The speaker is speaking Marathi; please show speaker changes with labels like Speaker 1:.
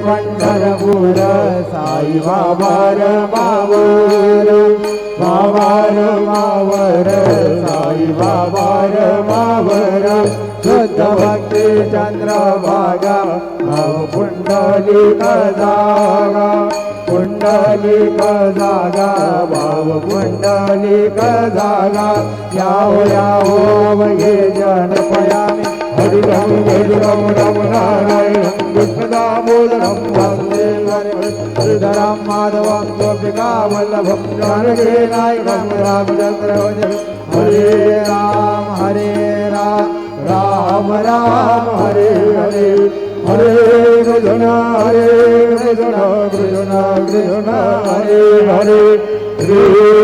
Speaker 1: पंढरपूर साई बाबार मावर मावर मावर साई बाबार मावर शुद्ध भक्ती चंद्रभागा भाव पुंडलिक जागा पुंडलिक जागा भाव पुंडलिक जागा यावो यावो वगे जनपयामी हरि रम रम नारायण कृष्ण दामोदरम वासुदेवं श्रीधरं माधवं गोपिका वल्लभं जानकी नायकं रामचन्द्रं हरे राम राम राम हरे हरे हरे कृष्ण कृष्ण कृष्ण हरे हरे